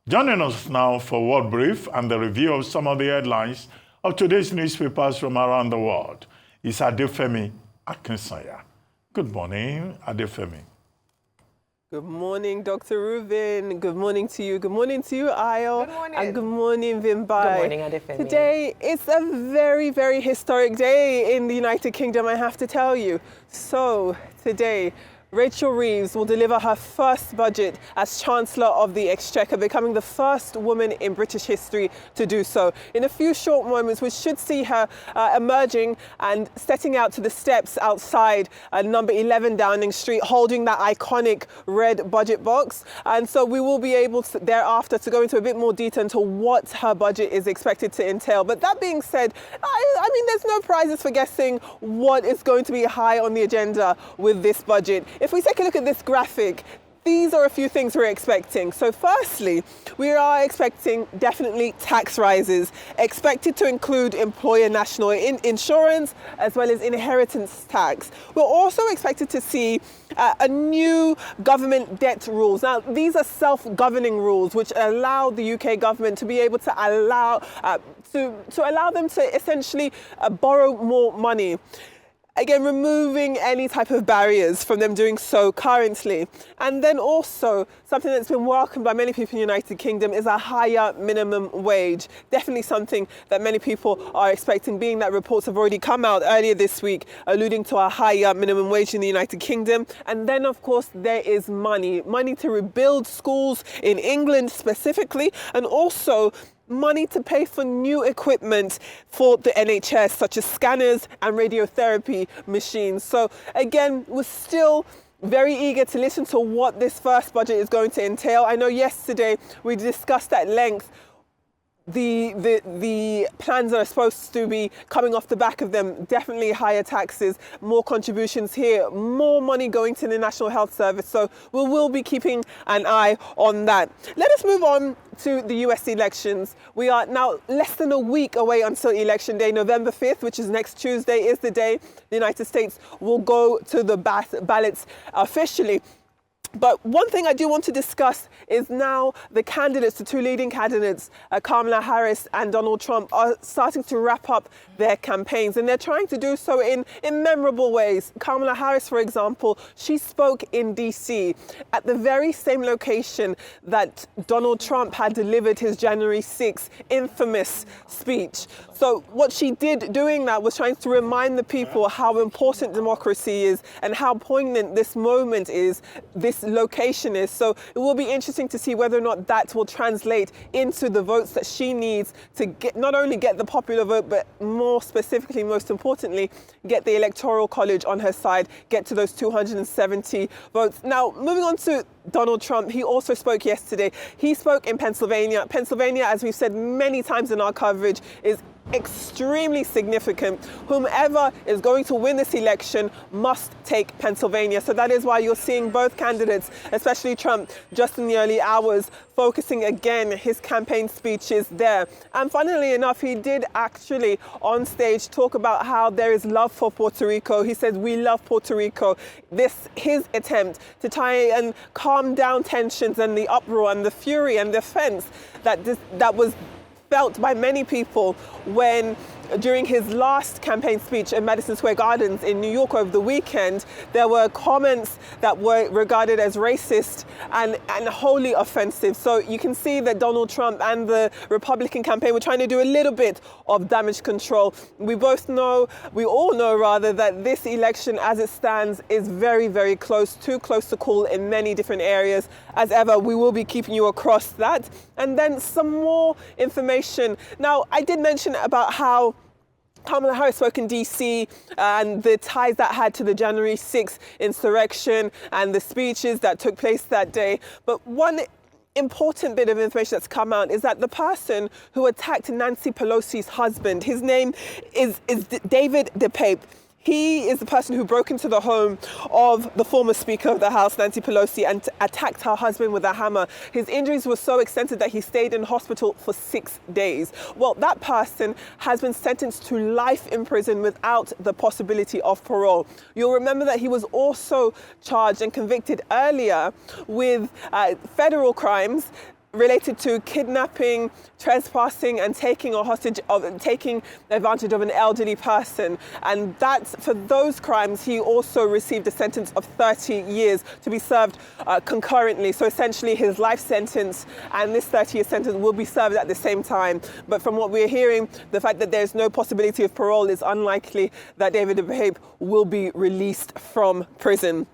Joining us now for World Brief and the review of some of the headlines of today's newspapers from around the world is Adefemi Akinsanya. Good morning, Adefemi. Good morning, Dr. Reuben. Good morning to you. Good morning to you, Ayo. Good morning. And good morning, Vimbai. Good morning, Adefemi. Today, it's a very, very historic day in the United Kingdom, I have to tell you. So, today, Rachel Reeves will deliver her first budget as Chancellor of the Exchequer, becoming the first woman in British history to do so. In a few short moments, we should see her emerging and setting out to the steps outside number 11 Downing Street, holding that iconic red budget box. And so we will be able to, thereafter, to go into a bit more detail into what her budget is expected to entail. But that being said, I mean, there's no prizes for guessing what is going to be high on the agenda with this budget. If we take a look at this graphic, these are a few things we're expecting. So firstly, we are expecting definitely tax rises, expected to include employer national insurance as well as inheritance tax. We're also expected to see a new government debt rules. Now, these are self-governing rules which allow the UK government to be able to allow them to essentially borrow more money. Again, removing any type of barriers from them doing so currently. And then also, something that's been welcomed by many people in the United Kingdom is a higher minimum wage. Definitely something that many people are expecting, being that reports have already come out earlier this week alluding to a higher minimum wage in the United Kingdom. And then, of course, there is money to rebuild schools in England specifically, and also money to pay for new equipment for the NHS, such as scanners and radiotherapy machines. So again, we're still very eager to listen to what this first budget is going to entail. I know yesterday we discussed at length the plans that are supposed to be coming off the back of them. Definitely higher taxes, more contributions here, more money going to the National Health Service. So we will be keeping an eye on that. Let us move on to the US elections. We are now less than a week away until election day. November 5th, which is next Tuesday, is the day the United States will go to the ballots officially. But one thing I do want to discuss is now the candidates, the two leading candidates, Kamala Harris and Donald Trump, are starting to wrap up their campaigns, and they're trying to do so in memorable ways. Kamala Harris, for example, she spoke in DC at the very same location that Donald Trump had delivered his January 6th infamous speech. So what she did doing that was trying to remind the people how important democracy is and how poignant this moment is, this location is. So it will be interesting to see whether or not that will translate into the votes that she needs to get, not only get the popular vote, but more specifically, most importantly, get the Electoral College on her side, get to those 270 votes. Now, moving on to Donald Trump, he also spoke yesterday. He spoke in Pennsylvania. Pennsylvania, as we've said many times in our coverage, is extremely significant. Whomever is going to win this election must take Pennsylvania. So that is why you're seeing both candidates, especially Trump, just in the early hours, focusing again his campaign speeches there. And funnily enough, he did actually on stage talk about how there is love for Puerto Rico. He says, we love Puerto Rico. His attempt to try and calm down tensions and the uproar and the fury and the offense that was felt by many people when, during his last campaign speech at Madison Square Gardens in New York over the weekend, there were comments that were regarded as racist and wholly offensive. So you can see that Donald Trump and the Republican campaign were trying to do a little bit of damage control. We all know rather, that this election as it stands is very, very close, too close to call in many different areas. As ever, we will be keeping you across that. And then some more information. Now, I did mention about how Kamala Harris spoke in DC and the ties that had to the January 6th insurrection and the speeches that took place that day. But one important bit of information that's come out is that the person who attacked Nancy Pelosi's husband, his name is David DePape. He is the person who broke into the home of the former Speaker of the House, Nancy Pelosi, and attacked her husband with a hammer. His injuries were so extensive that he stayed in hospital for 6 days. Well, that person has been sentenced to life in prison without the possibility of parole. You'll remember that he was also charged and convicted earlier with federal crimes, related to kidnapping, trespassing, and taking advantage of an elderly person. And for those crimes, he also received a sentence of 30 years to be served concurrently. So essentially his life sentence and this 30-year sentence will be served at the same time. But from what we're hearing, the fact that there's no possibility of parole is unlikely that David Ibrahim will be released from prison.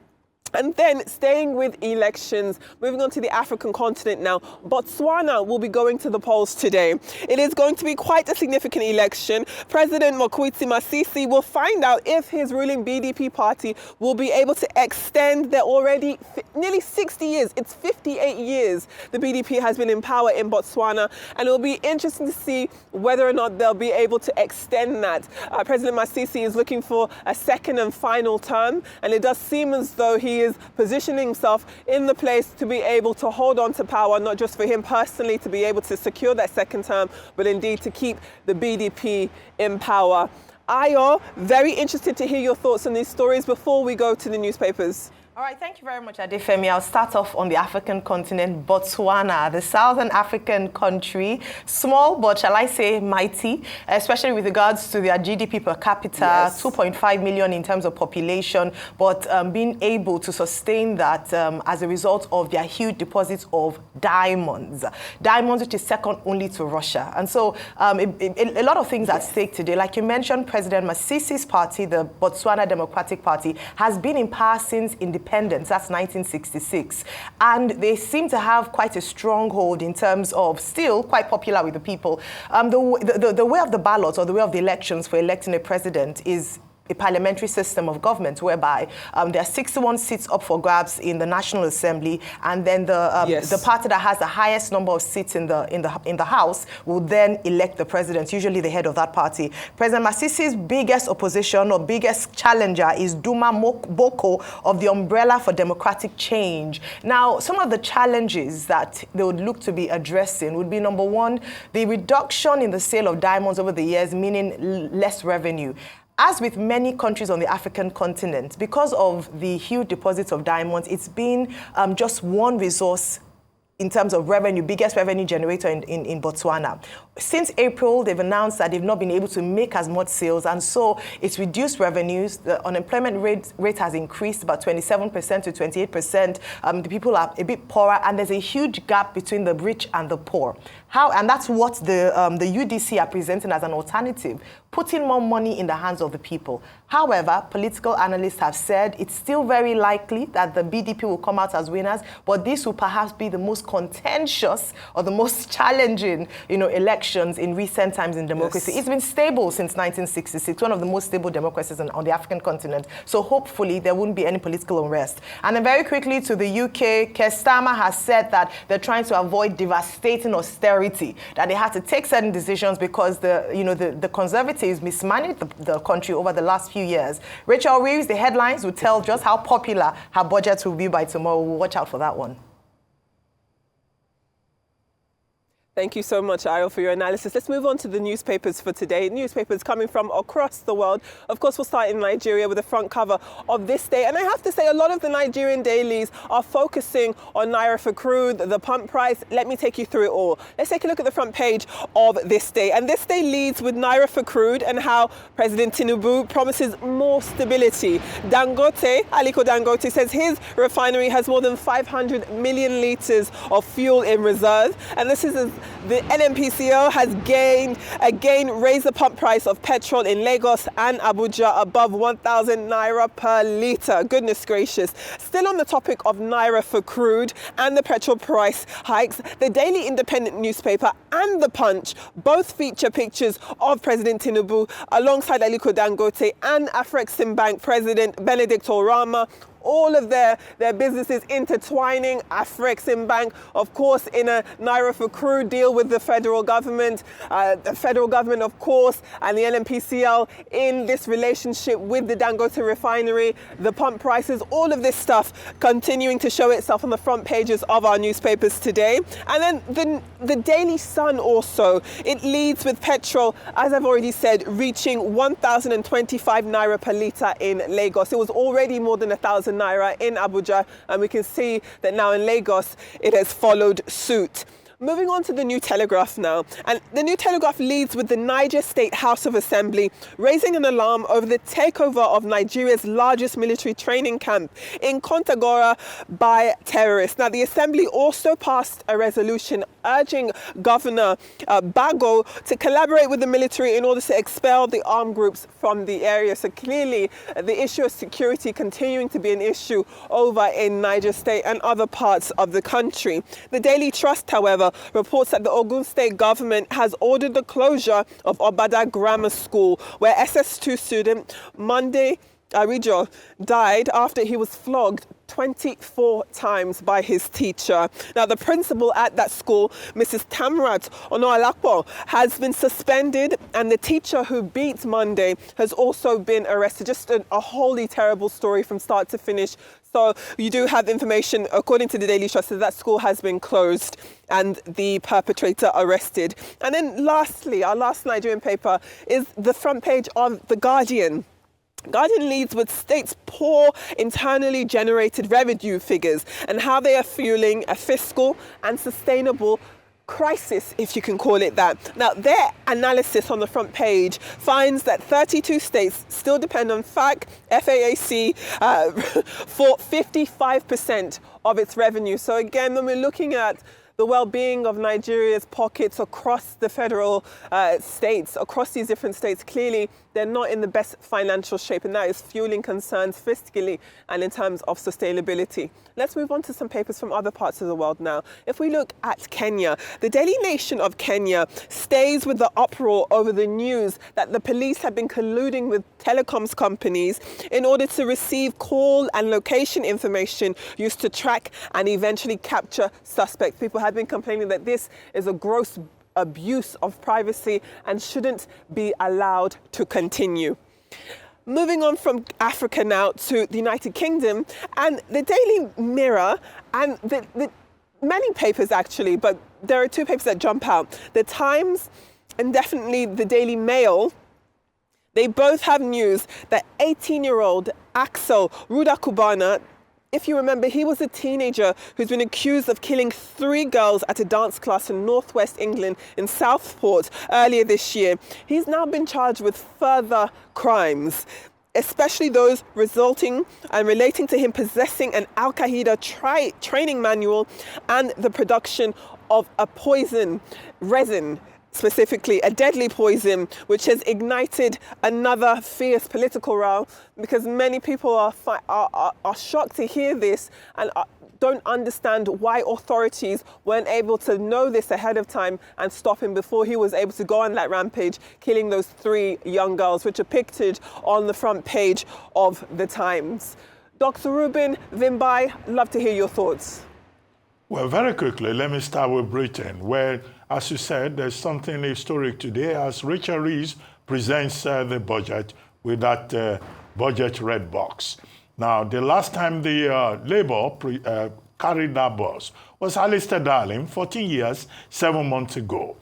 And then staying with elections, moving on to the African continent now, Botswana will be going to the polls today. It is going to be quite a significant election. President Mokgweetsi Masisi will find out if his ruling BDP party will be able to extend their already nearly 60 years. It's 58 years the BDP has been in power in Botswana, and it will be interesting to see whether or not they'll be able to extend that. President Masisi is looking for a second and final term, and it does seem as though he is positioning himself in the place to be able to hold on to power, not just for him personally to be able to secure that second term, but indeed to keep the BDP in power. Ayo, very interested to hear your thoughts on these stories before we go to the newspapers. All right, thank you very much, Adefemi. I'll start off on the African continent, Botswana, the southern African country, small, but shall I say mighty, especially with regards to their GDP per capita, yes. 2.5 million in terms of population, but being able to sustain that as a result of their huge deposits of diamonds, which is second only to Russia. And so a lot of things at stake today. Like you mentioned, President Masisi's party, the Botswana Democratic Party, has been in power since independence. That's 1966. And they seem to have quite a stronghold in terms of still quite popular with the people. The way of the ballot or the way of the elections for electing a president is a parliamentary system of government whereby there are 61 seats up for grabs in the National Assembly, and then the party that has the highest number of seats in the House will then elect the president, usually the head of that party. President Masisi's biggest opposition or biggest challenger is Duma Boko of the Umbrella for Democratic Change. Now, some of the challenges that they would look to be addressing would be, number one, the reduction in the sale of diamonds over the years, meaning less revenue. As with many countries on the African continent, because of the huge deposits of diamonds, it's been just one resource in terms of revenue, biggest revenue generator in Botswana. Since April, they've announced that they've not been able to make as much sales, and so it's reduced revenues. The unemployment rate has increased about 27% to 28%. The people are a bit poorer, and there's a huge gap between the rich and the poor. And that's what the UDC are presenting as an alternative, putting more money in the hands of the people. However, political analysts have said it's still very likely that the BDP will come out as winners, but this will perhaps be the most contentious or the most challenging, elections in recent times in democracy. Yes. It's been stable since 1966, one of the most stable democracies on the African continent. So hopefully there wouldn't be any political unrest. And then very quickly to the UK, Keir Starmer has said that they're trying to avoid devastating austerity, that they had to take certain decisions because the Conservatives mismanaged the country over the last few years. Rachel Reeves, the headlines will tell just how popular her budget will be by tomorrow. We'll watch out for that one. Thank you so much, Ayo, for your analysis. Let's move on to the newspapers for today. Newspapers coming from across the world. Of course, we'll start in Nigeria with the front cover of this day. And I have to say, a lot of the Nigerian dailies are focusing on Naira for crude, the pump price. Let me take you through it all. Let's take a look at the front page of this day. And this day leads with Naira for crude and how President Tinubu promises more stability. Aliko Dangote, says his refinery has more than 500 million litres of fuel in reserve. And this is the NNPCL has again raised the pump price of petrol in Lagos and Abuja above 1,000 Naira per litre. Goodness gracious. Still on the topic of Naira for crude and the petrol price hikes, the Daily Independent newspaper and The Punch both feature pictures of President Tinubu alongside Aliko Dangote and Afreximbank President Benedict Orama. All of their businesses intertwining. Afreximbank, of course, in a Naira for crude deal with the federal government. Of course, and the NNPCL in this relationship with the Dangote refinery, the pump prices, all of this stuff continuing to show itself on the front pages of our newspapers today. And then the Daily Sun also, it leads with petrol, as I've already said, reaching 1,025 Naira per litre in Lagos. It was already more than 1,000 Naira in Abuja, and we can see that now in Lagos it has followed suit. Moving on to the New Telegraph now. And the New Telegraph leads with the Niger State House of Assembly raising an alarm over the takeover of Nigeria's largest military training camp in Kontagora by terrorists. Now, the Assembly also passed a resolution urging Governor Bago to collaborate with the military in order to expel the armed groups from the area. So clearly, the issue of security continuing to be an issue over in Niger State and other parts of the country. The Daily Trust, however, reports that the Ogun State government has ordered the closure of Obada Grammar School, where SS2 student Monday Arijo died after he was flogged 24 times by his teacher. Now, the principal at that school, Mrs. Tamrat Onoalakpo, has been suspended, and the teacher who beat Monday has also been arrested. Just a wholly terrible story from start to finish. So you do have information, according to the Daily Trust, that school has been closed and the perpetrator arrested. And then lastly, our last Nigerian paper is the front page of The Guardian. Guardian leads with states' poor internally generated revenue figures and how they are fueling a fiscal and sustainable crisis, if you can call it that. Now, their analysis on the front page finds that 32 states still depend on FAAC for 55% of its revenue. So again, when we're looking at the well-being of Nigeria's pockets across the federal states, across these different states, clearly they're not in the best financial shape, and that is fueling concerns fiscally and in terms of sustainability. Let's move on to some papers from other parts of the world now. If we look at Kenya, the Daily Nation of Kenya stays with the uproar over the news that the police have been colluding with telecoms companies in order to receive call and location information used to track and eventually capture suspects. People have been complaining that this is a gross abuse of privacy and shouldn't be allowed to continue. Moving on from Africa now to the United Kingdom, and the Daily Mirror and the many papers actually, but there are two papers that jump out. The Times and definitely the Daily Mail, they both have news that 18-year-old Axel Rudakubana, if you remember, he was a teenager who's been accused of killing 3 girls at a dance class in northwest England in Southport earlier this year. He's now been charged with further crimes, especially those resulting and relating to him possessing an Al-Qaeda training manual and the production of a poison resin, specifically a deadly poison, which has ignited another fierce political row, because many people are shocked to hear this and don't understand why authorities weren't able to know this ahead of time and stop him before he was able to go on that rampage, killing those 3 young girls, which are pictured on the front page of the Times. Dr. Ruben Vimbai, love to hear your thoughts. Well, very quickly, let me start with Britain, where, as you said, there's something historic today as Rachel Reeves presents the budget with that budget red box. Now, the last time the Labour carried that box was Alistair Darling 14 years, 7 months ago.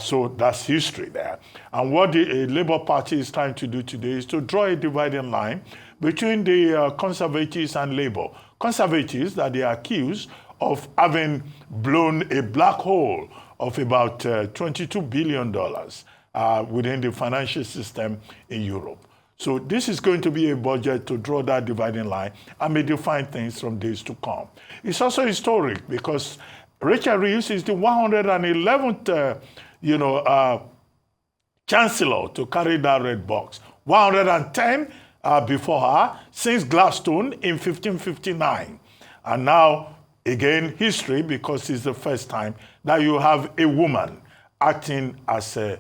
So that's history there. And what the Labour Party is trying to do today is to draw a dividing line between the Conservatives and Labour. Conservatives that they are accused of having blown a black hole of about $22 billion within the financial system in Europe. So this is going to be a budget to draw that dividing line and may define things from days to come. It's also historic because Rachel Reeves is the 111th, chancellor to carry that red box. 110 before her since Gladstone in 1559. And now, again, history, because it's the first time that you have a woman acting as a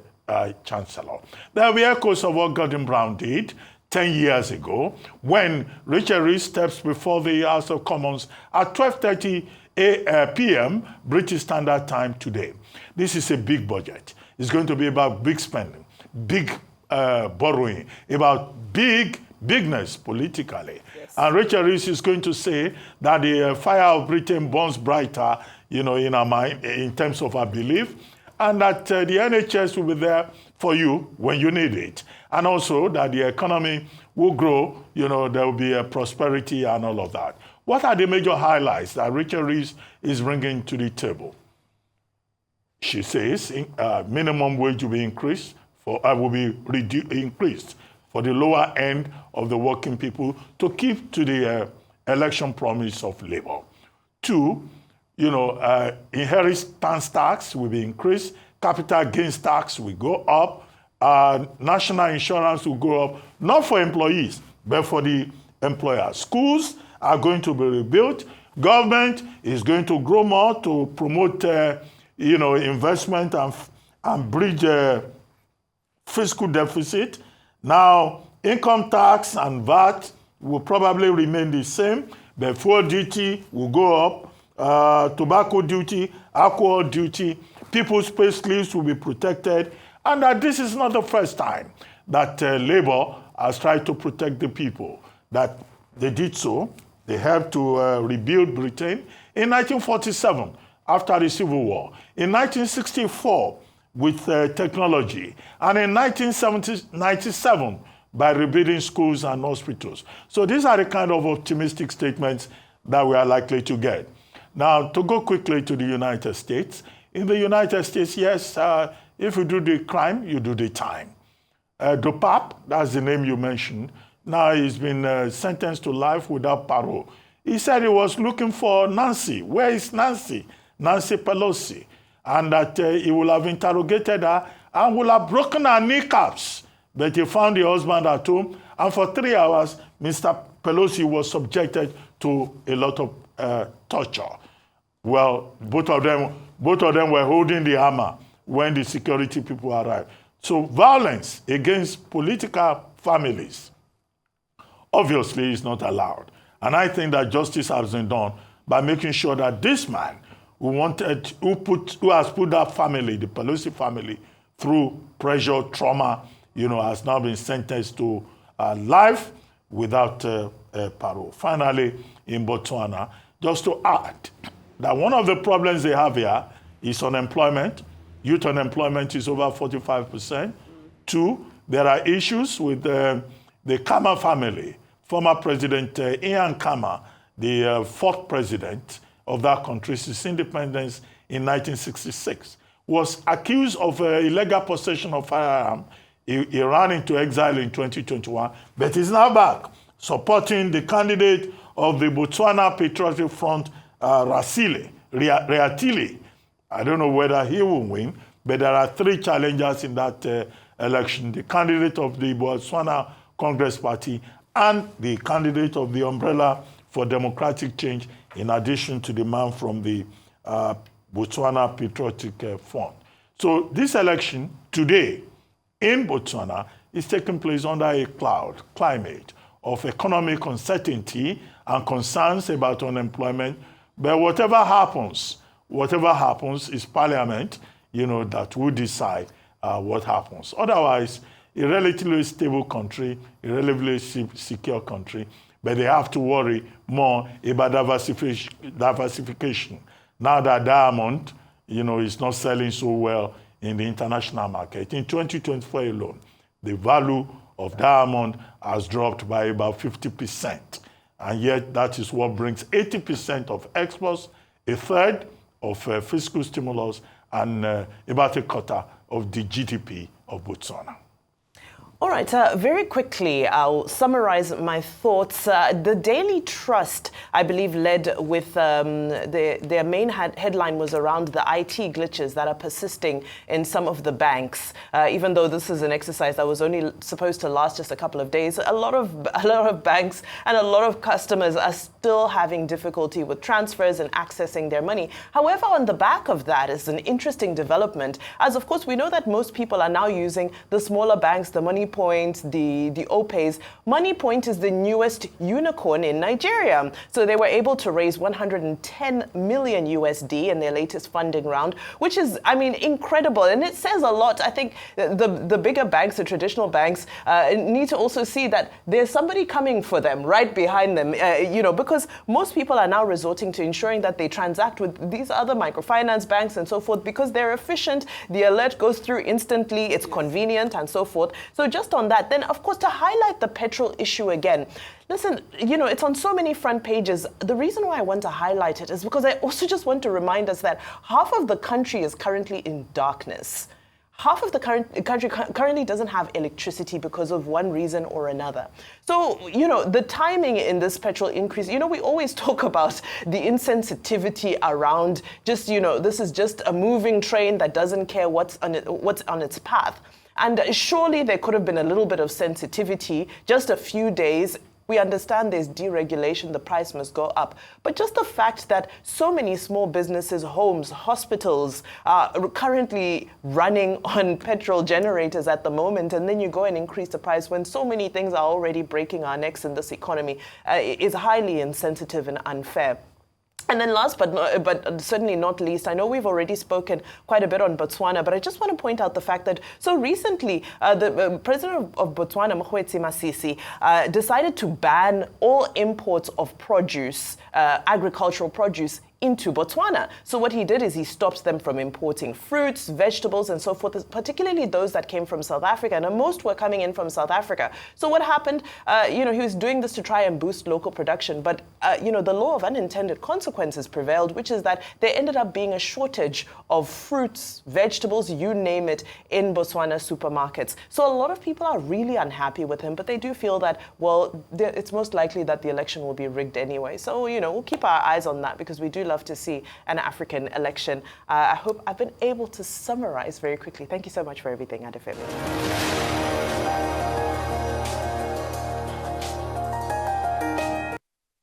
chancellor. There will be echoes of what Gordon Brown did 10 years ago when Rachel Reeves steps before the House of Commons at 12:30 p.m. British Standard Time today. This is a big budget. It's going to be about big spending, big borrowing, about bigness politically. Yes. And Rachel Reeves is going to say that the fire of Britain burns brighter, in our mind, in terms of our belief, and that the NHS will be there for you when you need it. And also that the economy will grow, there will be a prosperity and all of that. What are the major highlights that Rachel Reeves is bringing to the table? she says minimum wage will be increased increased for the lower end of the working people to keep to the election promise of Labour. 2, inheritance tax will be increased, capital gains tax will go up, national insurance will go up, not for employees, but for the employers. Schools are going to be rebuilt. Government is going to grow more to promote, investment and bridge fiscal deficit. Now, income tax and VAT will probably remain the same, but fuel duty will go up, tobacco duty, alcohol duty, people's pay slips will be protected, and that this is not the first time that Labour has tried to protect the people, that they did so. They helped to rebuild Britain in 1947 after the Civil War, in 1964 with technology, and in 1997 by rebuilding schools and hospitals. So these are the kind of optimistic statements that we are likely to get. Now, to go quickly to the United States. In the United States, yes, if you do the crime, you do the time. Dopap, that's the name you mentioned, now he's been sentenced to life without parole. He said he was looking for Nancy. Where is Nancy? Nancy Pelosi. And that he will have interrogated her and will have broken her kneecaps. But he found the husband at home, and for 3 hours, Mr. Pelosi was subjected to a lot of torture. Well, both of them were holding the hammer when the security people arrived. So violence against political families obviously is not allowed. And I think that justice has been done by making sure that this man who has put that family, the Pelosi family, through pressure, trauma, has now been sentenced to life without parole. Finally, in Botswana, just to add that one of the problems they have here is unemployment. Youth unemployment is over 45%. 2, there are issues with the Khama family. Former President Ian Khama, the 4th president of that country since independence in 1966, was accused of illegal possession of firearm. He ran into exile in 2021, but he's now back, supporting the candidate of the Botswana Patriotic Front, Reatile. I don't know whether he will win, but there are 3 challengers in that election: the candidate of the Botswana Congress Party and the candidate of the Umbrella for Democratic Change, in addition to the man from the Botswana Patriotic Front. So this election today in Botswana is taking place under a climate of economic uncertainty and concerns about unemployment. But whatever happens is Parliament, that will decide what happens. Otherwise, a relatively stable country, a relatively secure country, but they have to worry more about diversification. Now that diamond, is not selling so well in the international market. In 2024 alone, the value of diamond has dropped by about 50%. And yet that is what brings 80% of exports, a third of fiscal stimulus, and about a quarter of the GDP of Botswana. All right, very quickly, I'll summarize my thoughts. The Daily Trust, I believe, led with their main headline was around the IT glitches that are persisting in some of the banks. Even though this is an exercise that was only supposed to last just a couple of days, a lot of banks and a lot of customers are still having difficulty with transfers and accessing their money. However, on the back of that is an interesting development, as of course we know that most people are now using the smaller banks, the Money Point, the OPays. Money Point is the newest unicorn in Nigeria. So they were able to raise 110 million USD in their latest funding round, which is, incredible. And it says a lot. I think the bigger banks, the traditional banks, need to also see that there's somebody coming for them right behind them, because most people are now resorting to ensuring that they transact with these other microfinance banks and so forth because they're efficient. The alert goes through instantly. It's convenient and so forth. So just on that, then of course to highlight the petrol issue again, listen, it's on so many front pages. The reason why I want to highlight it is because I also just want to remind us that half of the country is currently in darkness. Half of the country currently doesn't have electricity because of one reason or another. So, the timing in this petrol increase, we always talk about the insensitivity around just, this is just a moving train that doesn't care what's on its path. And surely there could have been a little bit of sensitivity, just a few days. We understand there's deregulation, the price must go up. But just the fact that so many small businesses, homes, hospitals are currently running on petrol generators at the moment, and then you go and increase the price when so many things are already breaking our necks in this economy is highly insensitive and unfair. And then last but certainly not least, I know we've already spoken quite a bit on Botswana, but I just want to point out the fact that so recently the president of Botswana, Mokgweetsi Masisi, decided to ban all imports of produce, agricultural produce, into Botswana. So what he did is he stopped them from importing fruits, vegetables, and so forth, particularly those that came from South Africa, and most were coming in from South Africa. So what happened, he was doing this to try and boost local production, but, the law of unintended consequences prevailed, which is that there ended up being a shortage of fruits, vegetables, you name it, in Botswana supermarkets. So a lot of people are really unhappy with him, but they do feel that, well, it's most likely that the election will be rigged anyway. So, we'll keep our eyes on that because we do love to see an African election. I hope I've been able to summarize very quickly. Thank you so much for everything, Adefemi.